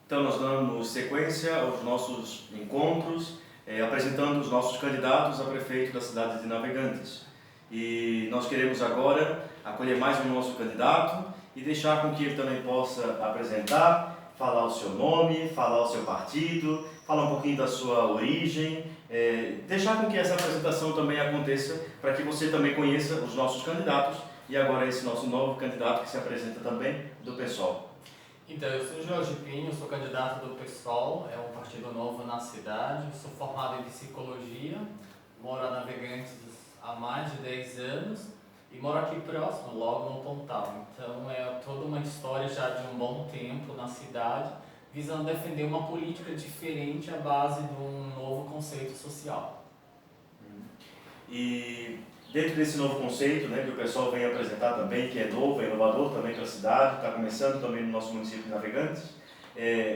Então, nós damos sequência aos nossos encontros, apresentando os nossos candidatos a prefeito da cidade de Navegantes. E nós queremos agora acolher mais um nosso candidato e deixar com que ele também possa apresentar, falar o seu nome, falar o seu partido, falar um pouquinho da sua origem, deixar com que essa apresentação também aconteça para que você também conheça os nossos candidatos e agora esse nosso novo candidato que se apresenta também do PSOL. Então, eu sou Jorge Pinho, sou candidato do PSOL, é um partido novo na cidade, sou formado em psicologia, moro a Navegantes há mais de 10 anos e moro aqui próximo, logo no Pontal. Então, é toda uma história já de um bom tempo na cidade, visando defender uma política diferente à base de um novo conceito social. E dentro desse novo conceito, que o pessoal vem apresentar também, que é novo, é inovador também para a cidade, está começando também no nosso município de Navegantes,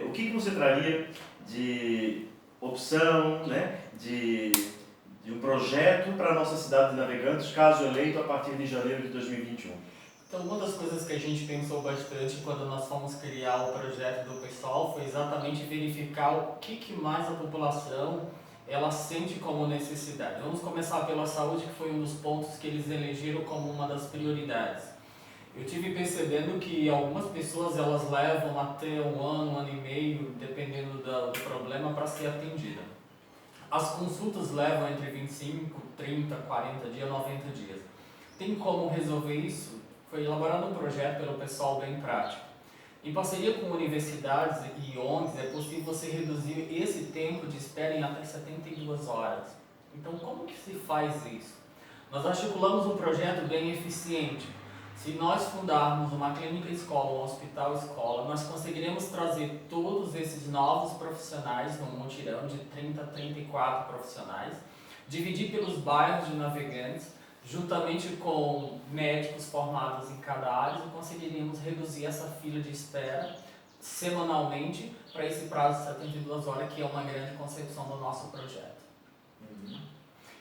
o que você traria de opção, de um projeto para a nossa cidade de Navegantes, caso eleito a partir de janeiro de 2021? Então, uma das coisas que a gente pensou bastante quando nós fomos criar o projeto do PSOL foi exatamente verificar o que mais a população ela sente como necessidade. Vamos começar pela saúde, que foi um dos pontos que eles elegeram como uma das prioridades. Eu tive percebendo que algumas pessoas elas levam até um ano e meio, dependendo do problema, para ser atendida. As consultas levam entre 25, 30, 40 dias, 90 dias. Tem como resolver isso? Foi elaborado um projeto pelo pessoal bem prático. Em parceria com universidades e ONGs, é possível você reduzir esse tempo de espera em até 72 horas. Então, como que se faz isso? Nós articulamos um projeto bem eficiente. Se nós fundarmos uma clínica escola, um hospital escola, nós conseguiremos trazer todos esses novos profissionais num mutirão de 30 a 34 profissionais, dividir pelos bairros de Navegantes, juntamente com médicos formados em cada área, e conseguiríamos reduzir essa fila de espera semanalmente para esse prazo de 72 horas, que é uma grande concepção do nosso projeto.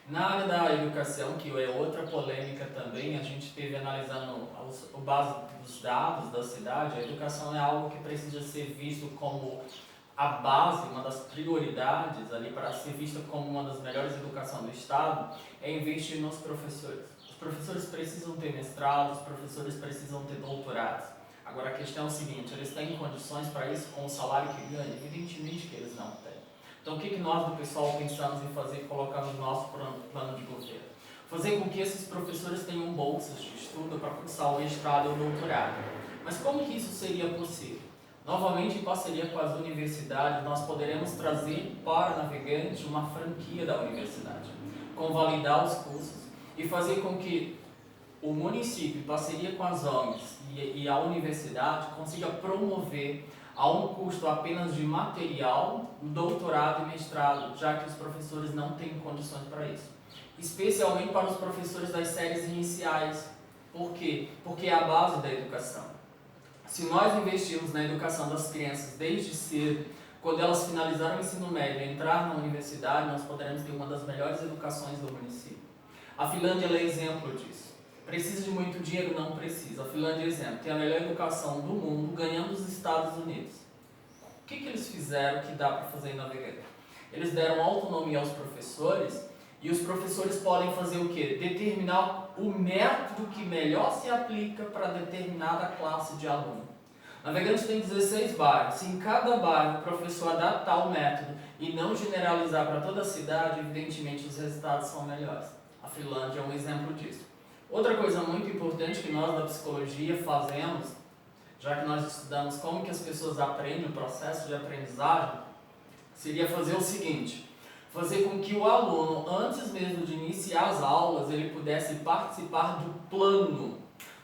Na área da educação, que é outra polêmica também, a gente esteve analisando o base dos dados da cidade. A educação é algo que precisa ser visto como a base, uma das prioridades ali para ser vista como uma das melhores educações do Estado, é investir nos professores. Os professores precisam ter mestrado, os professores precisam ter doutorados. Agora a questão é o seguinte, eles têm condições para isso com o salário que ganham? Evidentemente que eles não têm. Então o que nós do pessoal pensamos em fazer, colocar no nosso plano de governo? Fazer com que esses professores tenham bolsas de estudo para cursar o mestrado ou o doutorado. Mas como que isso seria possível? Novamente, em parceria com as universidades, nós poderemos trazer para Navegantes uma franquia da universidade, convalidar os cursos e fazer com que o município, em parceria com as ONGs e a universidade, consiga promover a um custo apenas de material, doutorado e mestrado, já que os professores não têm condições para isso. Especialmente para os professores das séries iniciais. Por quê? Porque é a base da educação. Se nós investirmos na educação das crianças desde cedo, quando elas finalizarem o ensino médio e entrar na universidade, nós poderemos ter uma das melhores educações do município. A Finlândia é exemplo disso. Precisa de muito dinheiro? Não precisa. A Finlândia é exemplo. Tem a melhor educação do mundo, ganhando os Estados Unidos. O que eles fizeram que dá para fazer em Navegantes? Eles deram autonomia aos professores e os professores podem fazer o quê? Determinar o método que melhor se aplica para determinada classe de aluno. Navegantes tem 16 bairros. Se em cada bairro o professor adaptar o método e não generalizar para toda a cidade, evidentemente os resultados são melhores. A Finlândia é um exemplo disso. Outra coisa muito importante que nós da psicologia fazemos, já que nós estudamos como que as pessoas aprendem, o processo de aprendizagem, seria fazer o seguinte: fazer com que o aluno, antes mesmo de iniciar as aulas, ele pudesse participar do plano,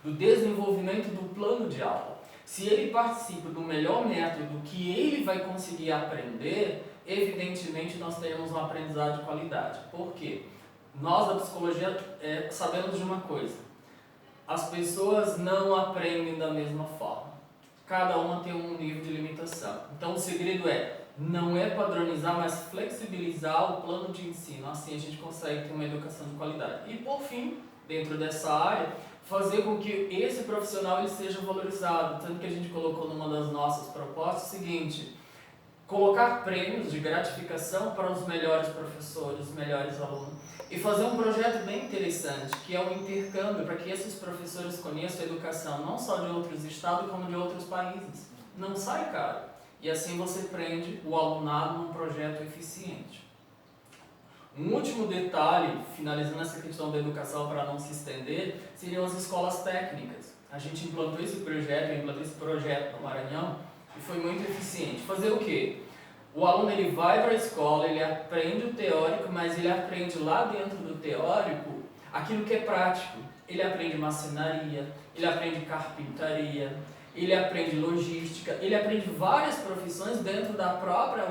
do desenvolvimento do plano de aula. Se ele participa do melhor método que ele vai conseguir aprender, evidentemente nós teremos uma aprendizagem de qualidade. Por quê? Nós da psicologia sabemos de uma coisa: as pessoas não aprendem da mesma forma. Cada uma tem um nível de limitação. Então o segredo não é padronizar, mas flexibilizar o plano de ensino. Assim a gente consegue ter uma educação de qualidade. E por fim, dentro dessa área, fazer com que esse profissional ele seja valorizado. Tanto que a gente colocou numa das nossas propostas o seguinte: colocar prêmios de gratificação para os melhores professores, os melhores alunos, e fazer um projeto bem interessante, que é o intercâmbio, para que esses professores conheçam a educação não só de outros estados, como de outros países. Não sai caro. E assim você prende o alunado num projeto eficiente. Um último detalhe, finalizando essa questão da educação para não se estender, seriam as escolas técnicas. A gente implantou esse projeto, eu implantei esse projeto no Maranhão, e foi muito eficiente. Fazer o quê? O aluno ele vai para a escola, ele aprende o teórico, mas ele aprende lá dentro do teórico aquilo que é prático. Ele aprende marcenaria, ele aprende carpintaria, ele aprende logística, ele aprende várias profissões dentro da própria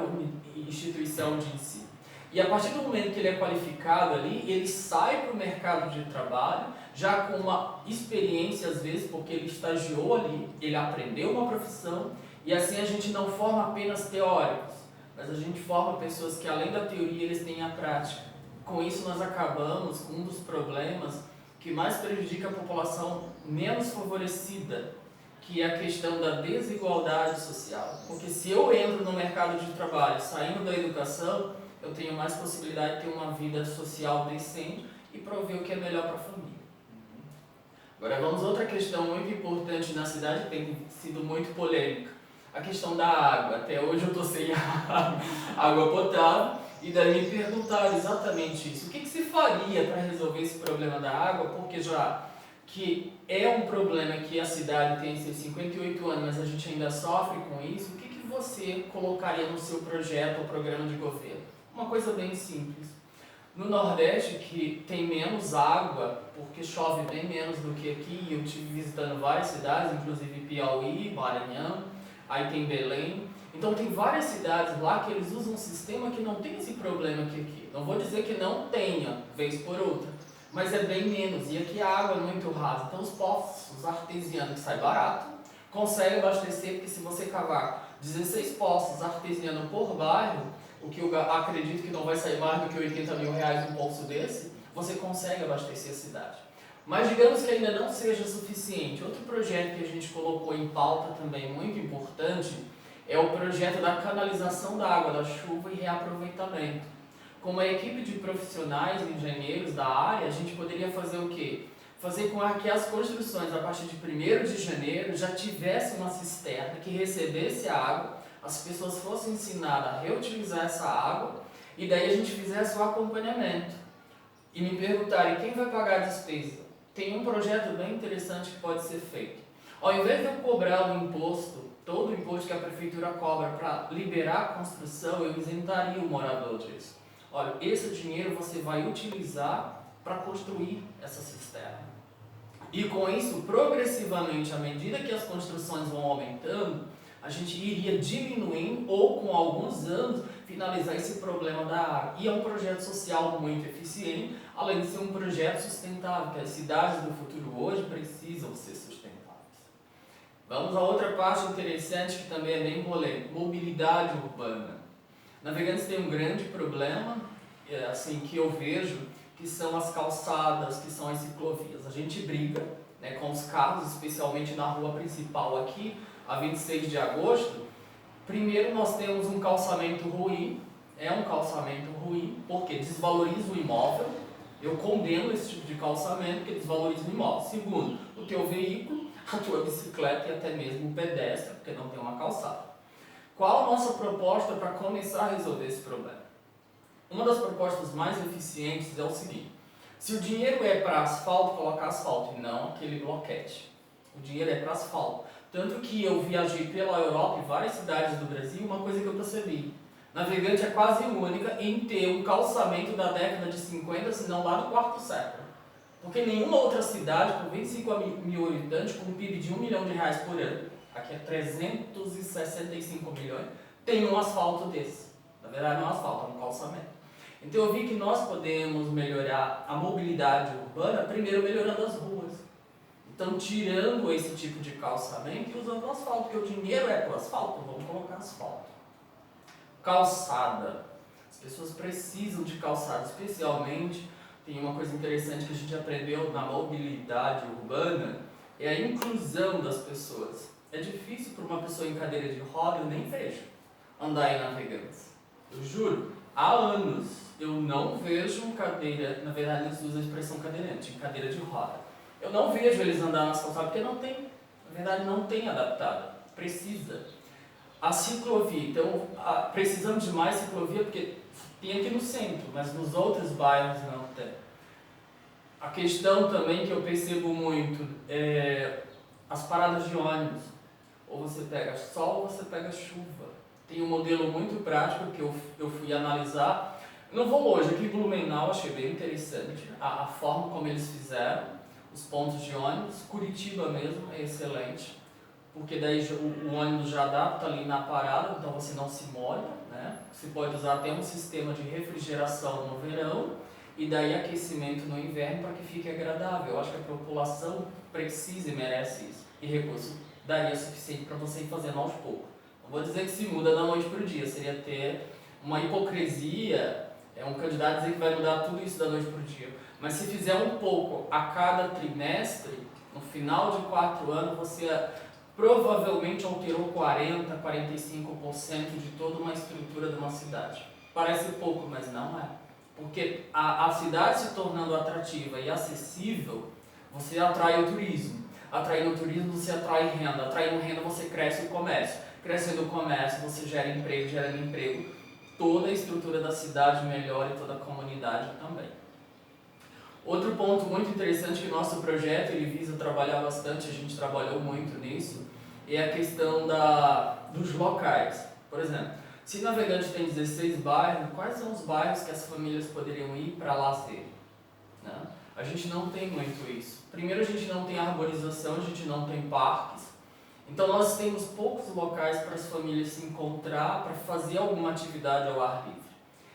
instituição de ensino. E a partir do momento que ele é qualificado ali, ele sai para o mercado de trabalho, já com uma experiência às vezes, porque ele estagiou ali, ele aprendeu uma profissão, e assim a gente não forma apenas teóricos, mas a gente forma pessoas que além da teoria eles têm a prática. Com isso nós acabamos com um dos problemas que mais prejudica a população menos favorecida, que é a questão da desigualdade social. Porque se eu entro no mercado de trabalho saindo da educação, eu tenho mais possibilidade de ter uma vida social decente e prover o que é melhor para a família. Agora vamos a outra questão muito importante na cidade, que tem sido muito polêmica. A questão da água. Até hoje eu estou sem água potável e daí me perguntaram exatamente isso. O que se faria para resolver esse problema da água? Porque já que é um problema que a cidade tem seus 58 anos, mas a gente ainda sofre com isso, o que você colocaria no seu projeto ou programa de governo? Uma coisa bem simples. No Nordeste, que tem menos água, porque chove bem menos do que aqui, eu estive visitando várias cidades, inclusive Piauí, Maranhão, aí tem Belém. Então tem várias cidades lá que eles usam um sistema que não tem esse problema que aqui. Não vou dizer que não tenha, vez por outra, mas é bem menos. E aqui a água é muito rasa. Então os poços artesianos, que sai barato, conseguem abastecer, porque se você cavar 16 poços artesianos por bairro, o que eu acredito que não vai sair mais do que 80 mil reais um poço desse, você consegue abastecer a cidade. Mas digamos que ainda não seja suficiente. Outro projeto que a gente colocou em pauta também muito importante é o projeto da canalização da água da chuva e reaproveitamento. Com uma equipe de profissionais, engenheiros da área, a gente poderia fazer o quê? Fazer com que as construções, a partir de 1º de janeiro, já tivessem uma cisterna que recebesse a água, as pessoas fossem ensinadas a reutilizar essa água e daí a gente fizesse o acompanhamento. E me perguntarem quem vai pagar a despesa. Tem um projeto bem interessante que pode ser feito. Ao invés de eu cobrar o imposto, todo o imposto que a prefeitura cobra para liberar a construção, eu isentaria o morador disso. Olha, esse dinheiro você vai utilizar para construir essa cisterna. E com isso, progressivamente, à medida que as construções vão aumentando, a gente iria diminuindo ou com alguns anos finalizar esse problema da água. E é um projeto social muito eficiente, além de ser um projeto sustentável, que as cidades do futuro hoje precisam ser sustentáveis. Vamos a outra parte interessante que também é bem polêmica, mobilidade urbana. Navegantes tem um grande problema, assim, que eu vejo, que são as calçadas, que são as ciclovias. A gente briga, né, com os carros, especialmente na rua principal aqui, a 26 de agosto. Primeiro nós temos um calçamento ruim, porque desvaloriza o imóvel. Eu condeno esse tipo de calçamento, porque desvaloriza o imóvel. Segundo, o teu veículo, a tua bicicleta e até mesmo o pedestre, porque não tem uma calçada. Qual a nossa proposta para começar a resolver esse problema? Uma das propostas mais eficientes é o seguinte: se o dinheiro é para asfalto, colocar asfalto e não aquele bloquete. O dinheiro é para asfalto. Tanto que eu viajei pela Europa e várias cidades do Brasil, uma coisa que eu percebi: Navegante é quase única em ter um calçamento da década de 50, se não lá do quarto século. Porque nenhuma outra cidade com 25 mil habitantes, com um PIB de R$1 milhão por ano, aqui é 365 milhões, tem um asfalto desse. Na verdade não é um asfalto, é um calçamento. Então eu vi que nós podemos melhorar a mobilidade urbana, primeiro melhorando as ruas. Então tirando esse tipo de calçamento e usando o asfalto, porque o dinheiro é para o asfalto, vamos colocar asfalto. Calçada. As pessoas precisam de calçada, especialmente, tem uma coisa interessante que a gente aprendeu na mobilidade urbana, é a inclusão das pessoas. É difícil para uma pessoa em cadeira de roda, eu nem vejo. andar em Navegantes. Eu juro, há anos eu não vejo cadeira, na verdade eles usam a expressão cadeirante, em cadeira de roda. Eu não vejo eles andar nas calçadas porque não tem, na verdade não tem adaptado, precisa. A ciclovia, então precisamos de mais ciclovia porque tem aqui no centro, mas nos outros bairros não tem. A questão também que eu percebo muito é as paradas de ônibus. Ou você pega sol ou você pega chuva. Tem um modelo muito prático que eu fui analisar. Não vou longe, aqui em Blumenau achei bem interessante a forma como eles fizeram os pontos de ônibus. Curitiba mesmo é excelente, porque daí o ônibus já adapta ali na parada, então você não se molha, né? Você pode usar até um sistema de refrigeração no verão e daí aquecimento no inverno para que fique agradável. Eu acho que a população precisa e merece isso. E recurso daria suficiente para você ir fazendo aos poucos. Não vou dizer que se muda da noite para o dia, seria ter uma hipocrisia, um candidato dizer que vai mudar tudo isso da noite para o dia. Mas se fizer um pouco a cada trimestre, no final de 4 anos, você provavelmente alterou 40%, 45% de toda uma estrutura de uma cidade. Parece pouco, mas não é. Porque a cidade se tornando atrativa e acessível, você atrai o turismo. Atraindo o turismo, você atrai renda. Atraindo renda, você cresce o comércio. Crescendo o comércio, você gera emprego. Gerando emprego, toda a estrutura da cidade melhora e toda a comunidade também. Outro ponto muito interessante que o nosso projeto ele visa trabalhar bastante, a gente trabalhou muito nisso, é a questão dos locais. Por exemplo, se Navegantes tem 16 bairros, quais são os bairros que as famílias poderiam ir para lazer? Né? A gente não tem muito isso. Primeiro, a gente não tem arborização, a gente não tem parques. Então, nós temos poucos locais para as famílias se encontrar, para fazer alguma atividade ao ar livre.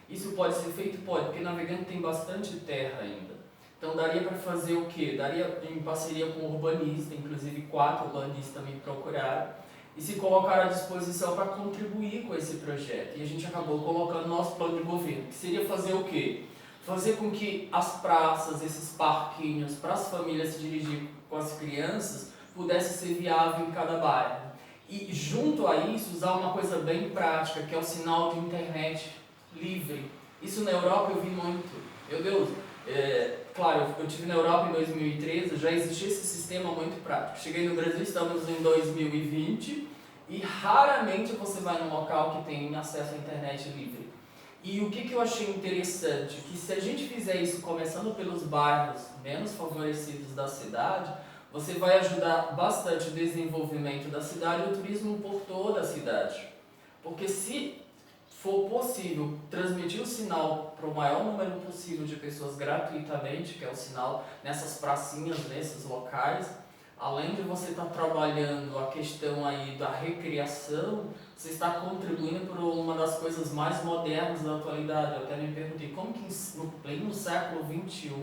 Isso pode ser feito? Pode, porque Navegante tem bastante terra ainda. Então, daria para fazer o quê? Daria em parceria com o urbanista, inclusive 4 urbanistas me procuraram, e se colocaram à disposição para contribuir com esse projeto. E a gente acabou colocando nosso plano de governo, que seria fazer o quê? Fazer com que as praças, esses parquinhos, para as famílias se dirigir com as crianças, pudesse ser viável em cada bairro. E junto a isso, usar uma coisa bem prática, que é o sinal de internet livre. Isso na Europa eu vi muito. Meu Deus, claro, eu estive na Europa em 2013, já existia esse sistema muito prático. Cheguei no Brasil, estamos em 2020, e raramente você vai num local que tem acesso à internet livre. E o que eu achei interessante, que se a gente fizer isso começando pelos bairros menos favorecidos da cidade, você vai ajudar bastante o desenvolvimento da cidade e o turismo por toda a cidade. Porque se for possível transmitir o sinal para o maior número possível de pessoas gratuitamente, que é o sinal nessas pracinhas, nesses locais, além de você estar trabalhando a questão aí da recreação, você está contribuindo para uma das coisas mais modernas da atualidade. Eu até me perguntei como que no pleno século XXI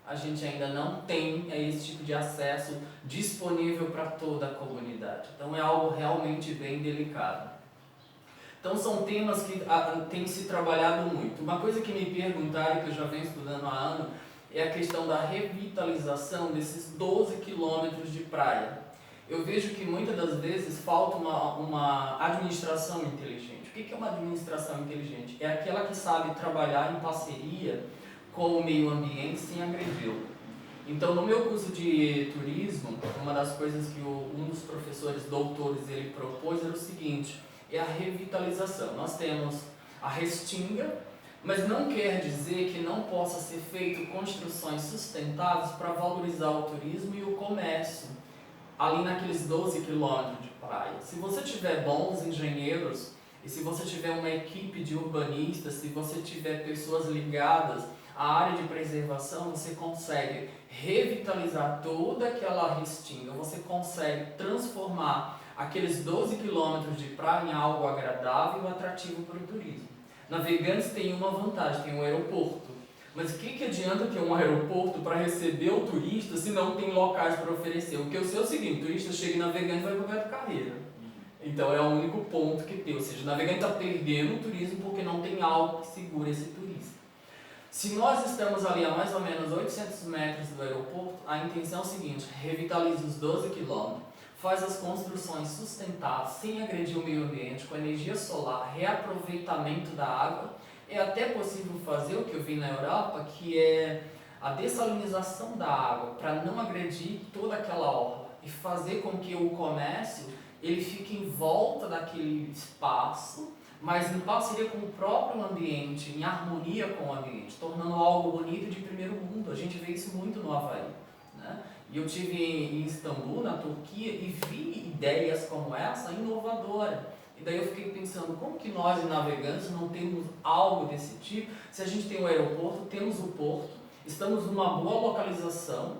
a gente ainda não tem esse tipo de acesso disponível para toda a comunidade. Então é algo realmente bem delicado. Então são temas que têm se trabalhado muito. Uma coisa que me perguntaram, que eu já venho estudando há anos, é a questão da revitalização desses 12 quilômetros de praia. Eu vejo que muitas das vezes falta uma administração inteligente. O que é uma administração inteligente? É aquela que sabe trabalhar em parceria com o meio ambiente sem agredi-lo. Então, no meu curso de turismo, uma das coisas que um dos professores doutores ele propôs era o seguinte, é a revitalização. Nós temos a restinga, mas não quer dizer que não possa ser feito construções sustentáveis para valorizar o turismo e o comércio, ali naqueles 12 quilômetros de praia. Se você tiver bons engenheiros, e se você tiver uma equipe de urbanistas, se você tiver pessoas ligadas à área de preservação, você consegue revitalizar toda aquela restinga, você consegue transformar aqueles 12 quilômetros de praia em algo agradável e atrativo para o turismo. Navegantes tem uma vantagem, tem um aeroporto. Mas o que adianta ter um aeroporto para receber o turista se não tem locais para oferecer? O que eu sei é o seguinte, o turista chega em Navegante e vai para o Beto Carreira. Então é o único ponto que tem, ou seja, o Navegante está perdendo o turismo porque não tem algo que segure esse turista. Se nós estamos ali a mais ou menos 800 metros do aeroporto, a intenção é o seguinte, revitalize os 12 quilômetros, faz as construções sustentáveis, sem agredir o meio ambiente, com energia solar, reaproveitamento da água. É até possível fazer o que eu vi na Europa, que é a dessalinização da água, para não agredir toda aquela orla e fazer com que o comércio ele fique em volta daquele espaço, mas em parceria com o próprio ambiente, em harmonia com o ambiente, tornando algo bonito de primeiro mundo. A gente vê isso muito no Havaí, né? E eu estive em Istambul, na Turquia, e vi ideias como essa inovadora. E daí eu fiquei pensando, como que nós, navegantes, não temos algo desse tipo? Se a gente tem o aeroporto, temos o porto, estamos numa boa localização,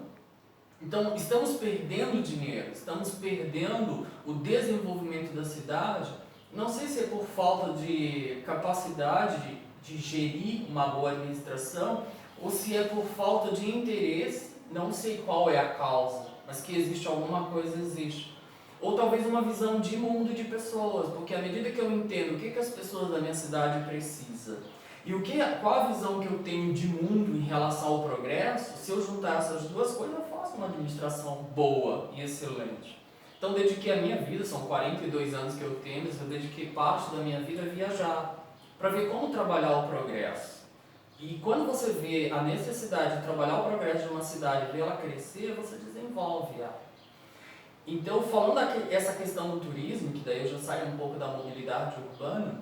então estamos perdendo dinheiro, estamos perdendo o desenvolvimento da cidade. Não sei se é por falta de capacidade de gerir uma boa administração, ou se é por falta de interesse. Não sei qual é a causa, mas que existe alguma coisa, existe. Ou talvez uma visão de mundo e de pessoas, porque à medida que eu entendo o que as pessoas da minha cidade precisam e qual a visão que eu tenho de mundo em relação ao progresso, se eu juntar essas duas coisas, eu faço uma administração boa e excelente. Então, dediquei a minha vida, são 42 anos que eu tenho, eu dediquei parte da minha vida a viajar, para ver como trabalhar o progresso. E quando você vê a necessidade de trabalhar o progresso de uma cidade e ver ela crescer, você desenvolve ela. Então, falando essa questão do turismo, que daí eu já saio um pouco da mobilidade urbana,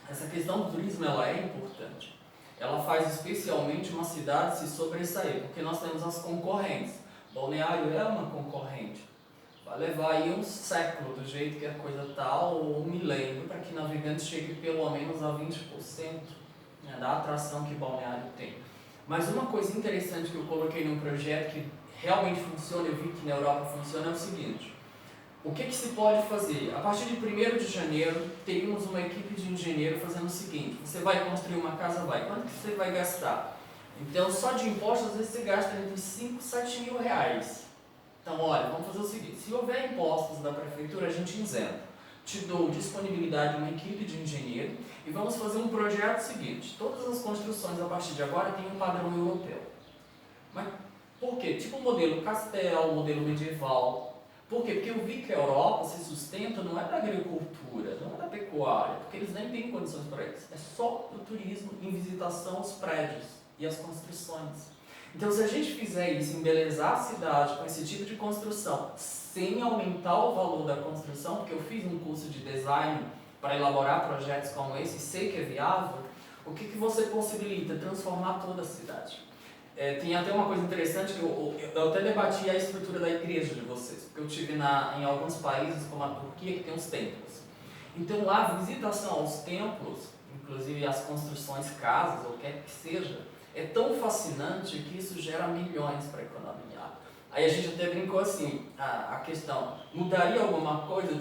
essa questão do turismo ela é importante. Ela faz especialmente uma cidade se sobressair, porque nós temos as concorrentes. Balneário é uma concorrente. Vai levar aí um século do jeito que a coisa está, ou um milênio, para que Navegantes chegue pelo menos a 20%. Da atração que Balneário tem. Mas uma coisa interessante que eu coloquei num projeto que realmente funciona, eu vi que na Europa funciona, é o seguinte: o que se pode fazer? A partir de 1º de janeiro, teríamos uma equipe de engenheiro fazendo o seguinte: você vai construir uma casa, quanto que você vai gastar? Então, só de impostos, às vezes você gasta entre 5 e 7 mil reais. Então, olha, vamos fazer o seguinte: se houver impostos da prefeitura, a gente isenta. Te dou disponibilidade de uma equipe de engenheiro e vamos fazer um projeto seguinte: todas as construções a partir de agora têm um padrão europeu. Mas por quê? Tipo o modelo castelo, modelo medieval. Por quê? Porque eu vi que a Europa se sustenta não é da agricultura, não é da pecuária, porque eles nem têm condições para isso. É só do turismo em visitação aos prédios e às construções. Então, se a gente fizer isso, embelezar a cidade com esse tipo de construção, sem aumentar o valor da construção, porque eu fiz um curso de design para elaborar projetos como esse e sei que é viável, o que você possibilita? Transformar toda a cidade. Tem até uma coisa interessante que eu até debati a estrutura da igreja de vocês, porque eu estive em alguns países, como a Turquia, que tem os templos. Então, lá, a visitação aos templos, inclusive as construções, casas, ou o que quer que seja, é tão fascinante que isso gera milhões para a economia. Aí a gente até brincou assim, a questão, mudaria alguma coisa?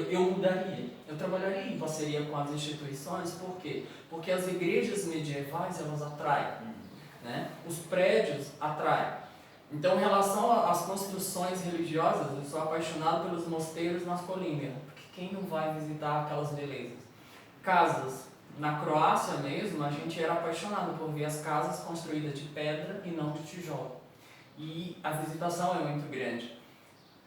Eu mudaria. Eu trabalharia em parceria com as instituições, por quê? Porque as igrejas medievais, elas atraem, né? Os prédios atraem. Então, em relação às construções religiosas, eu sou apaixonado pelos mosteiros nas colinas, porque quem não vai visitar aquelas belezas? Casas. Na Croácia mesmo, a gente era apaixonado por ver as casas construídas de pedra e não de tijolo. E a visitação é muito grande.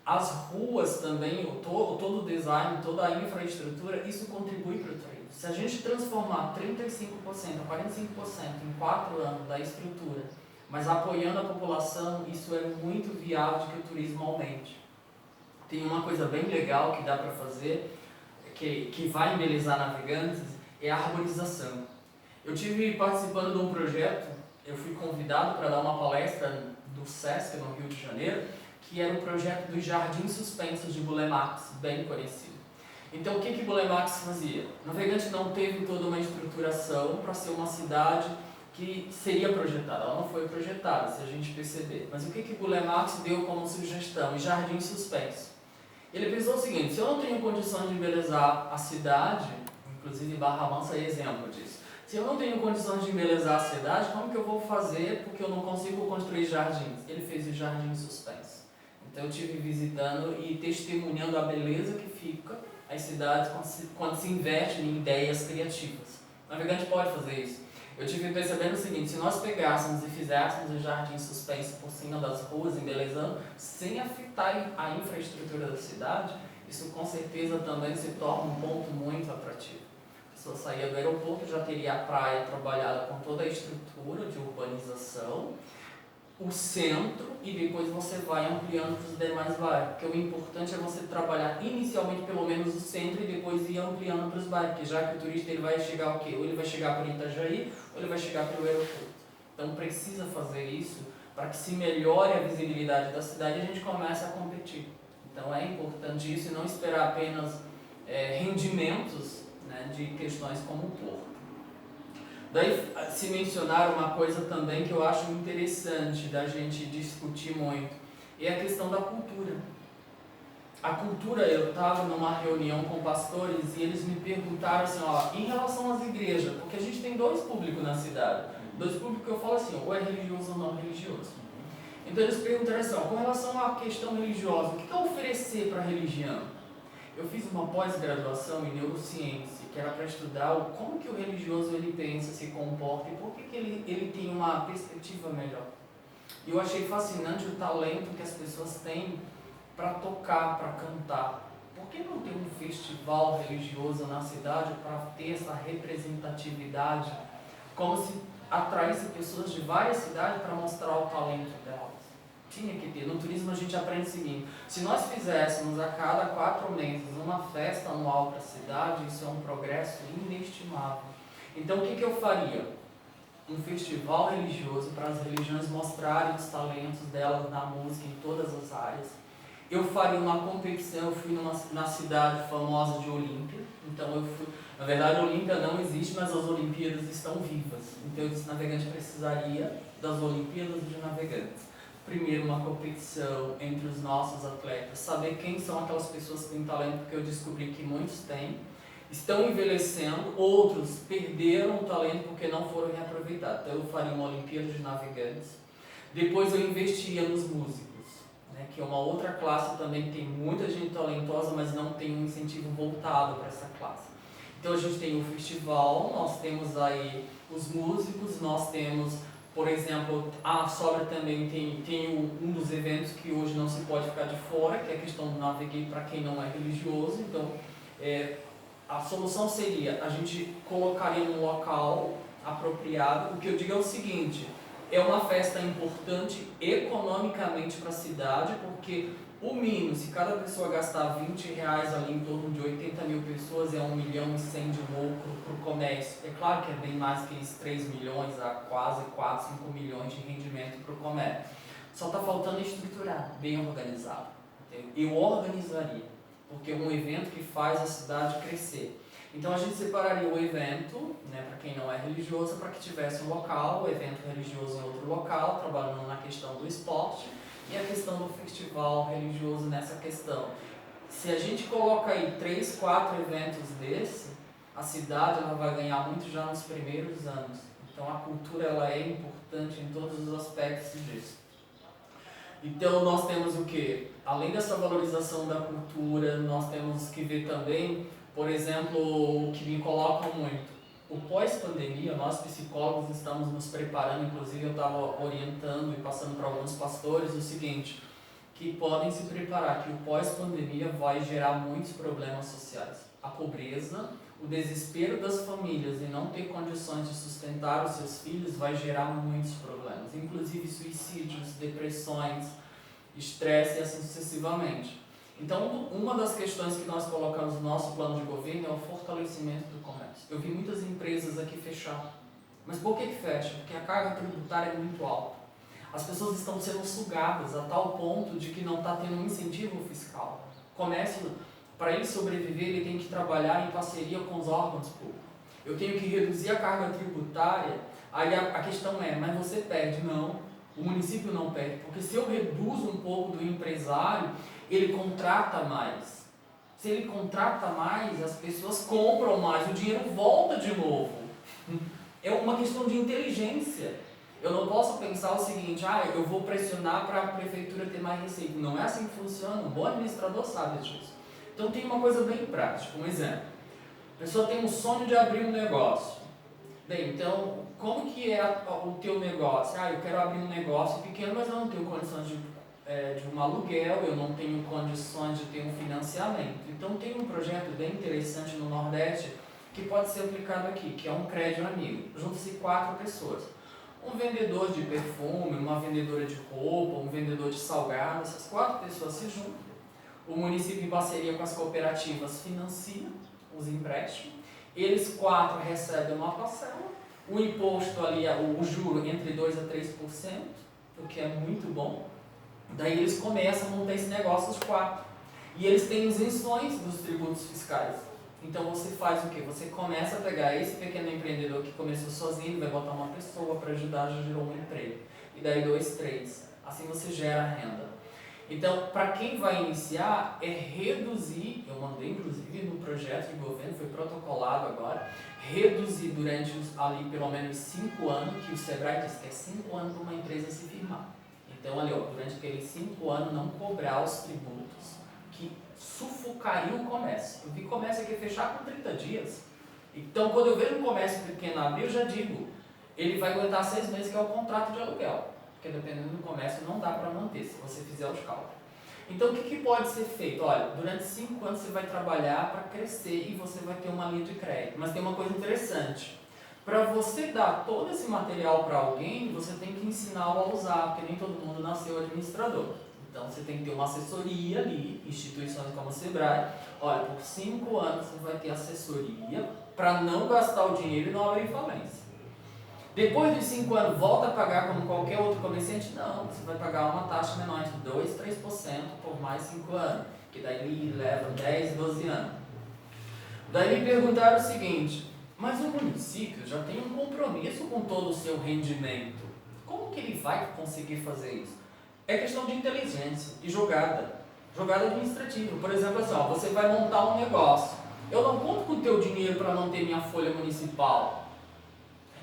As ruas também, todo o design, toda a infraestrutura, isso contribui para o turismo. Se a gente transformar 35% a 45% em 4 anos da estrutura, mas apoiando a população, isso é muito viável de que o turismo aumente. Tem uma coisa bem legal que dá para fazer, que vai embelezar Navegantes, é a arborização. Eu tive participando de um projeto, eu fui convidado para dar uma palestra do SESC no Rio de Janeiro, que era o projeto dos Jardins Suspensos de Bulemax, bem conhecido. Então, o que Bulemax fazia? Navegante não teve toda uma estruturação para ser uma cidade que seria projetada. Ela não foi projetada, se a gente perceber. Mas o que Bulemax deu como sugestão? Os Jardins Suspensos. Ele pensou o seguinte: se eu não tenho condições de embelezar a cidade, inclusive Barra Mansa é exemplo disso. Se eu não tenho condições de embelezar a cidade, como que eu vou fazer porque eu não consigo construir jardins? Ele fez os jardins suspensos. Então eu estive visitando e testemunhando a beleza que fica as cidades quando se investe em ideias criativas. O navegante pode fazer isso. Eu tive percebendo o seguinte, se nós pegássemos e fizéssemos o jardim suspenso por cima das ruas, embelezando, sem afetar a infraestrutura da cidade, isso com certeza também se torna um ponto muito atrativo. A pessoa saía do aeroporto, já teria a praia trabalhada com toda a estrutura de urbanização, o centro, e depois você vai ampliando para os demais bairros. Porque o importante é você trabalhar inicialmente pelo menos o centro e depois ir ampliando para os bairros, porque já que o turista ele vai chegar o quê? Ou ele vai chegar por Itajaí, ou ele vai chegar pelo aeroporto. Então precisa fazer isso para que se melhore a visibilidade da cidade e a gente comece a competir. Então é importante isso e não esperar apenas rendimentos, né, de questões como o porto. Daí se mencionar uma coisa também que eu acho interessante da gente discutir muito, é a questão da cultura. A cultura, eu estava numa reunião com pastores e eles me perguntaram assim, ó, em relação às igrejas, porque a gente tem dois públicos na cidade, dois públicos que eu falo assim, ou é religioso ou não religioso. Então eles perguntaram assim, ó, com relação à questão religiosa, o que é oferecer para a religião? Eu fiz uma pós-graduação em neurociência, que era para estudar como que o religioso ele pensa, se comporta e por que ele tem uma perspectiva melhor. E eu achei fascinante o talento que as pessoas têm para tocar, para cantar. Por que não ter um festival religioso na cidade para ter essa representatividade, como se atraísse pessoas de várias cidades para mostrar o talento delas? Tinha que ter. No turismo a gente aprende o seguinte, se nós fizéssemos a cada 4 meses uma festa anual para a cidade, isso é um progresso inestimável. Então o que eu faria? Um festival religioso para as religiões mostrarem os talentos delas na música em todas as áreas. Eu faria uma competição, eu fui na cidade famosa de Olímpia, então eu fui, na verdade Olímpia não existe, mas as Olimpíadas estão vivas, então esse navegante precisaria das Olimpíadas de Navegantes. Primeiro, uma competição entre os nossos atletas, saber quem são aquelas pessoas que têm talento, porque eu descobri que muitos têm, estão envelhecendo, outros perderam o talento porque não foram reaproveitados. Então eu faria uma Olimpíada de Navegantes. Depois eu investiria nos músicos, né, que é uma outra classe também que tem muita gente talentosa, mas não tem um incentivo voltado para essa classe. Então a gente tem o festival, nós temos aí os músicos, nós temos... Por exemplo, a Sobra também tem um dos eventos que hoje não se pode ficar de fora, que é a questão do Naveguei para quem não é religioso. Então, a solução seria, a gente colocaria num local apropriado. O que eu digo é o seguinte, é uma festa importante economicamente para a cidade, porque o mínimo, se cada pessoa gastar R$20 ali, em torno de 80 mil pessoas, é 1,1 milhão de lucro para o comércio. É claro que é bem mais que isso, 3 milhões a quase 4, 5 milhões de rendimento para o comércio. Só está faltando estruturar, bem organizado. Entendeu? Eu organizaria, porque é um evento que faz a cidade crescer. Então a gente separaria o evento, né, para quem não é religioso, para que tivesse um local, o evento religioso em outro local, trabalhando na questão do esporte, e a questão do festival religioso nessa questão. Se a gente coloca aí 3, 4 eventos desse, a cidade ela vai ganhar muito já nos primeiros anos. Então a cultura ela é importante em todos os aspectos disso. Então nós temos o quê? Além dessa valorização da cultura, nós temos que ver também, por exemplo, o que me coloca muito. O pós-pandemia, nós psicólogos estamos nos preparando, inclusive eu estava orientando e passando para alguns pastores o seguinte, que podem se preparar, que o pós-pandemia vai gerar muitos problemas sociais. A pobreza, o desespero das famílias em não ter condições de sustentar os seus filhos vai gerar muitos problemas, inclusive suicídios, depressões, estresse e assim sucessivamente. Então, uma das questões que nós colocamos no nosso plano de governo é o fortalecimento do comércio. Eu vi muitas empresas aqui fechar. Mas por que fecha? Porque a carga tributária é muito alta. As pessoas estão sendo sugadas a tal ponto de que não está tendo um incentivo fiscal. O comércio, para ele sobreviver, ele tem que trabalhar em parceria com os órgãos públicos. Eu tenho que reduzir a carga tributária, aí a questão é, mas você perde? Não, o município não perde, porque se eu reduzo um pouco do empresário, ele contrata mais. Se ele contrata mais, as pessoas compram mais, o dinheiro volta de novo. É uma questão de inteligência. Eu não posso pensar o seguinte, eu vou pressionar para a prefeitura ter mais receita. Não é assim que funciona, um bom administrador sabe disso. Então tem uma coisa bem prática, um exemplo. A pessoa tem um sonho de abrir um negócio. Bem, então como que é o teu negócio? Eu quero abrir um negócio pequeno, mas eu não tenho condições de um aluguel, eu não tenho condições de ter um financiamento. Então tem um projeto bem interessante no Nordeste que pode ser aplicado aqui, que é um crédito amigo. Juntam-se 4 pessoas. Um vendedor de perfume, uma vendedora de roupa, um vendedor de salgado, essas 4 pessoas se juntam. O município, em parceria com as cooperativas, financia os empréstimos. Eles 4 recebem uma parcela. O imposto ali, o juro entre 2% a 3%, o que é muito bom. Daí eles começam a montar esse negócio os 4. E eles têm isenções dos tributos fiscais. Então você faz o quê? Você começa a pegar esse pequeno empreendedor que começou sozinho, vai botar uma pessoa para ajudar, já gerou um emprego. E daí 2, 3. Assim você gera renda. Então, para quem vai iniciar, é reduzir, eu mandei inclusive no projeto de governo, foi protocolado agora, reduzir durante ali pelo menos 5 anos, que o Sebrae diz que é 5 anos para uma empresa se firmar. Então, ali, durante aqueles 5 anos, não cobrar os tributos que sufocariam o comércio. Eu vi comércio aqui fechar com 30 dias. Então, quando eu vejo um comércio pequeno abrir, eu já digo, ele vai aguentar 6 meses, que é o contrato de aluguel. Porque dependendo do comércio, não dá para manter, se você fizer os cálculos. Então, o que pode ser feito? Olha, durante 5 anos você vai trabalhar para crescer e você vai ter uma linha de crédito. Mas tem uma coisa interessante. Para você dar todo esse material para alguém, você tem que ensiná-lo a usar, porque nem todo mundo nasceu administrador. Então você tem que ter uma assessoria ali, instituições como o Sebrae. Olha, por 5 anos você vai ter assessoria para não gastar o dinheiro e não abrir falência. Depois dos 5 anos, volta a pagar como qualquer outro comerciante? Não, você vai pagar uma taxa menor entre 2% e 3% por mais 5 anos, que daí leva 10, 12 anos. Daí me perguntaram o seguinte, mas o município já tem um compromisso com todo o seu rendimento. Como que ele vai conseguir fazer isso? É questão de inteligência e jogada administrativa. Por exemplo, assim, você vai montar um negócio. Eu não conto com o teu dinheiro para manter minha folha municipal.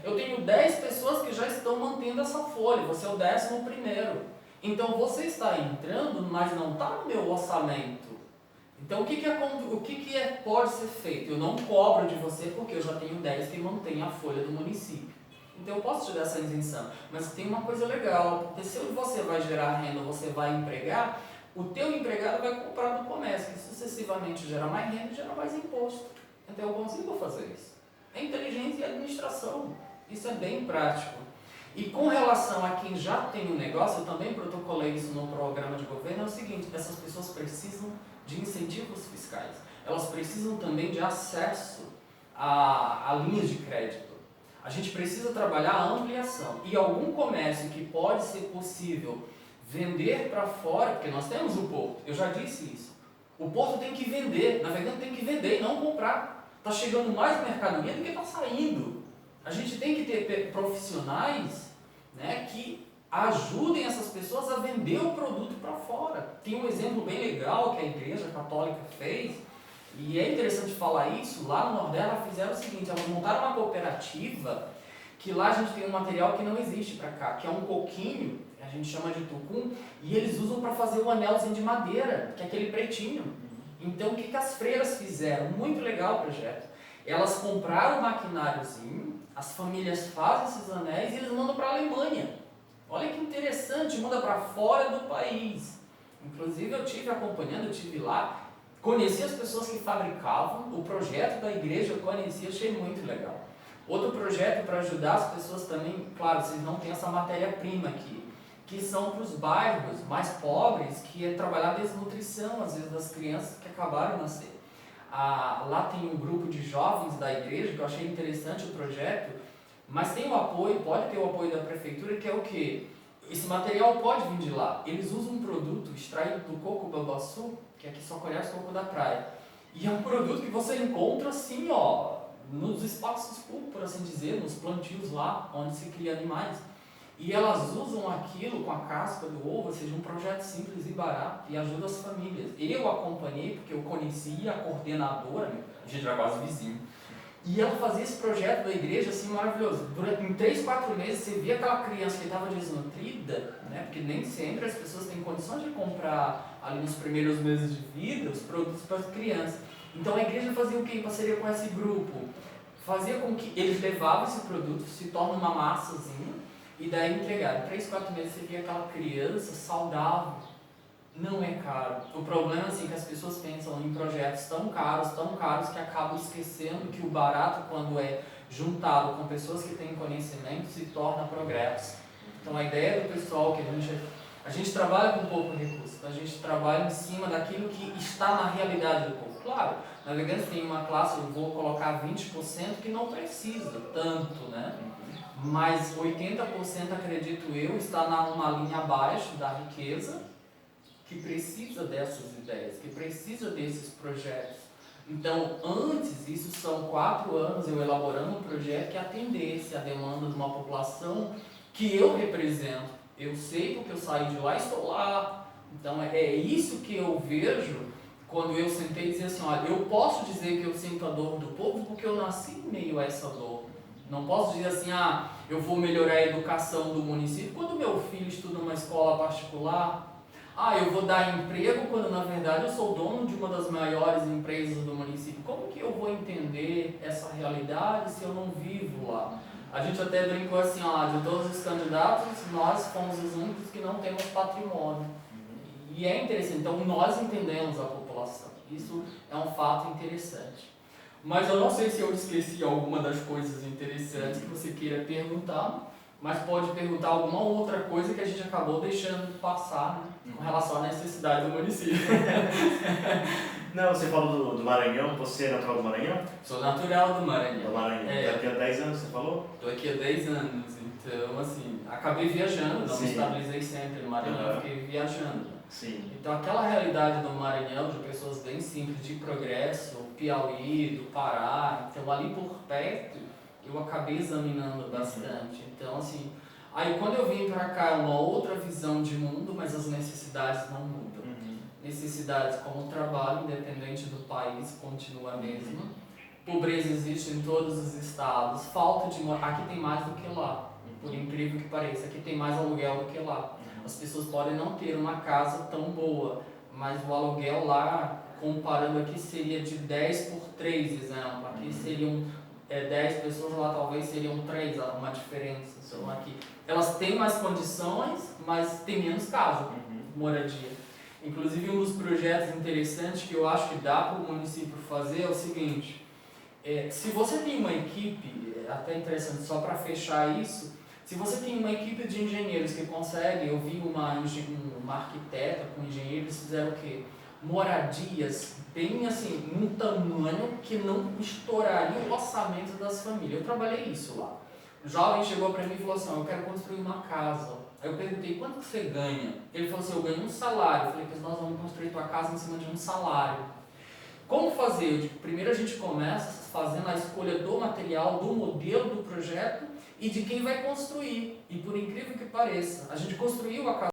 Eu tenho 10 pessoas que já estão mantendo essa folha, você é o 11º. Então você está entrando, mas não está no meu orçamento. Então, o que pode ser feito? Eu não cobro de você porque eu já tenho 10 que mantêm a folha do município. Então, eu posso te dar essa isenção. Mas tem uma coisa legal, porque se você vai gerar renda, você vai empregar, o teu empregado vai comprar do comércio, que sucessivamente gera mais renda e gera mais imposto. Então, eu consigo fazer isso. É inteligência e administração. Isso é bem prático. E com relação a quem já tem um negócio, eu também protocolei isso no programa de governo, é o seguinte, essas pessoas precisam de incentivos fiscais. Elas precisam também de acesso a linhas de crédito. A gente precisa trabalhar a ampliação. E algum comércio que pode ser possível vender para fora, porque nós temos o porto, eu já disse isso. O porto tem que vender, navegante tem que vender e não comprar. Está chegando mais mercadoria do que está saindo. A gente tem que ter profissionais, né, que ajudem essas pessoas a vender o produto para fora. Tem um exemplo bem legal que a Igreja Católica fez, e é interessante falar isso. Lá no Nordeste elas fizeram o seguinte, elas montaram uma cooperativa, que lá a gente tem um material que não existe para cá, que é um coquinho, a gente chama de tucum, e eles usam para fazer o anelzinho de madeira, que é aquele pretinho. Então o que as freiras fizeram? Muito legal o projeto. Elas compraram o maquináriozinho, as famílias fazem esses anéis e eles mandam para a Alemanha. Olha que interessante, manda para fora do país. Inclusive eu estive acompanhando, eu estive lá, conheci as pessoas que fabricavam, o projeto da igreja eu conheci, achei muito legal. Outro projeto para ajudar as pessoas também, claro, vocês não têm essa matéria-prima aqui, que são para os bairros mais pobres, que é trabalhar a desnutrição, às vezes, das crianças que acabaram de nascer. Lá tem um grupo de jovens da igreja, que eu achei interessante o projeto, mas tem o apoio, pode ter o apoio da prefeitura, que é o quê? Esse material pode vir de lá. Eles usam um produto extraído do coco babaçu, que aqui só conhece o coco da praia. E é um produto que você encontra assim, nos espaços públicos, por assim dizer, nos plantios lá, onde se cria animais. E elas usam aquilo com a casca do ovo, ou seja, um projeto simples e barato, e ajuda as famílias. Eu acompanhei, porque eu conhecia a coordenadora, a gente era quase vizinho, e ela fazia esse projeto da igreja assim maravilhoso. Em 3, 4 meses você via aquela criança que estava desnutrida, né? Porque nem sempre as pessoas têm condições de comprar ali nos primeiros meses de vida os produtos para as crianças. Então a igreja fazia o quê? Em parceria com esse grupo? fazia com que eles levavam esse produto, se torna uma massazinha, e daí entregaram. 3, 4 meses você via aquela criança saudável. Não é caro. O problema é assim, que as pessoas pensam em projetos tão caros, que acabam esquecendo que o barato, quando é juntado com pessoas que têm conhecimento, se torna progresso. Então a ideia do pessoal que a gente trabalha com pouco recurso, a gente trabalha em cima daquilo que está na realidade do povo. Claro, navegantes tem uma classe, eu vou colocar 20% que não precisa tanto, né? Mas 80%, acredito eu, está numa linha abaixo da riqueza, que precisa dessas ideias, que precisa desses projetos. Então, antes, isso são 4 anos eu elaborando um projeto que atendesse a demanda de uma população que eu represento. Eu sei porque eu saí de lá e estou lá. Então, é isso que eu vejo quando eu sentei e disse assim, olha, eu posso dizer que eu sinto a dor do povo porque eu nasci em meio a essa dor. Não posso dizer assim, eu vou melhorar a educação do município quando meu filho estuda numa escola particular. Eu vou dar emprego quando na verdade eu sou dono de uma das maiores empresas do município. Como que eu vou entender essa realidade se eu não vivo lá? A gente até brincou assim, de todos os candidatos, nós fomos os únicos que não temos patrimônio. E é interessante, então nós entendemos a população. Isso é um fato interessante. Mas eu não sei se eu esqueci alguma das coisas interessantes que você queira perguntar, mas pode perguntar alguma outra coisa que a gente acabou deixando passar, né, com relação à necessidade do município. Não, você falou do Maranhão, você é natural do Maranhão? Sou natural do Maranhão. Do Maranhão. Tá aqui há 10 anos, você falou? Estou aqui há 10 anos, então assim, acabei viajando, não me estabilizei sempre no Maranhão, fiquei viajando. Sim. Então aquela realidade do Maranhão, de pessoas bem simples, de Progresso, Piauí, do Pará, então ali por perto, eu acabei examinando bastante. Então assim, aí quando eu vim para cá é uma outra visão de mundo, mas as necessidades não mudam. Necessidades como o trabalho, independente do país, continua a mesma. Pobreza existe em todos os estados, falta de aqui tem mais do que lá, por incrível que pareça, aqui tem mais aluguel do que lá. As pessoas podem não ter uma casa tão boa, mas o aluguel lá, comparando aqui, seria de 10 por 3, exemplo. Aqui seriam 10 pessoas, lá talvez seriam 3, uma diferença. Então aqui elas têm mais condições, mas tem menos casa, moradia. Inclusive um dos projetos interessantes que eu acho que dá para o município fazer é o seguinte, se você tem uma equipe, até interessante só para fechar isso, se você tem uma equipe de engenheiros que consegue, eu vi uma arquiteta com engenheiros, fizeram o quê? Moradias bem assim, num tamanho que não estouraria o orçamento das famílias. Eu trabalhei isso lá. O jovem chegou para mim e falou assim, eu quero construir uma casa. Aí eu perguntei, quanto que você ganha? Ele falou assim, eu ganho um salário. Eu falei, pois nós vamos construir tua casa em cima de um salário. Como fazer? Eu digo, primeiro a gente começa fazendo a escolha do material, do modelo do projeto e de quem vai construir. E por incrível que pareça, a gente construiu a casa